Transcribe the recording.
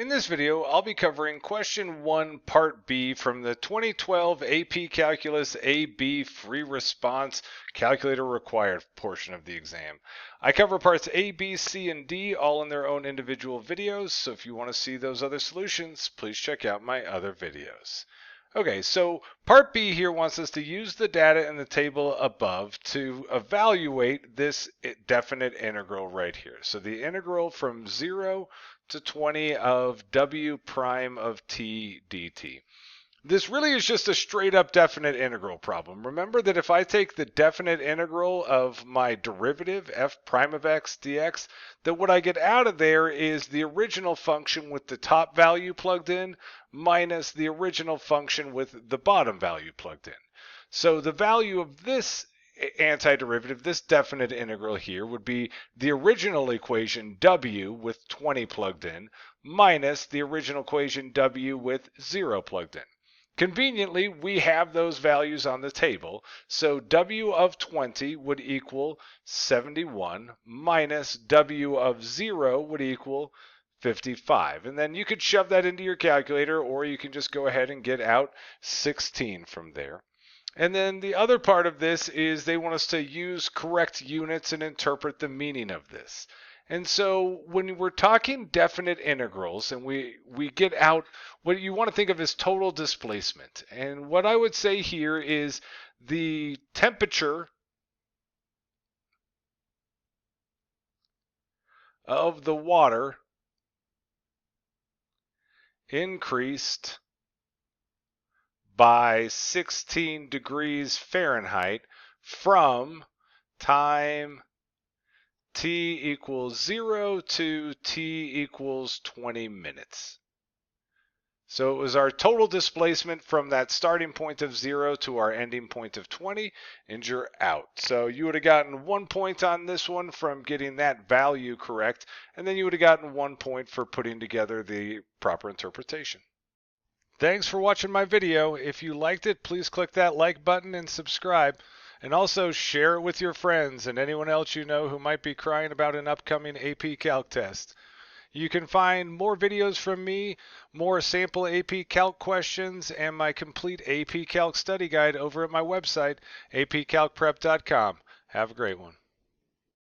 In this video, I'll be covering question 1, part B from the 2012 AP Calculus AB free response calculator required portion of the exam. I cover parts A, B, C, and D all in their own individual videos, so if you want to see those other solutions, please check out my other videos. Okay, so part B here wants us to use the data in the table above to evaluate this definite integral right here. So the integral from 0 to 20 of w prime of t dt. This really is just a straight up definite integral problem. Remember that if I take the definite integral of my derivative, f prime of x dx, that what I get out of there is the original function with the top value plugged in minus the original function with the bottom value plugged in. So the value of this antiderivative, this definite integral here, would be the original equation w with 20 plugged in minus the original equation w with 0 plugged in. Conveniently, we have those values on the table, so w of 20 would equal 71 minus w of 0 would equal 55. And then you could shove that into your calculator, or you can just go ahead and get out 16 from there. And then the other part of this is they want us to use correct units and interpret the meaning of this. And so when we're talking definite integrals and we get out what you want to think of as total displacement. And what I would say here is the temperature of the water increased by 16 degrees Fahrenheit from time t equals 0 to t equals 20 minutes. So it was our total displacement from that starting point of 0 to our ending point of 20, and you're out. So you would have gotten 1 point on this one from getting that value correct, and then you would have gotten 1 point for putting together the proper interpretation. Thanks for watching my video. If you liked it, please click that like button and subscribe. And also share it with your friends and anyone else you know who might be crying about an upcoming AP Calc test. You can find more videos from me, more sample AP Calc questions, and my complete AP Calc study guide over at my website, apcalcprep.com. Have a great one.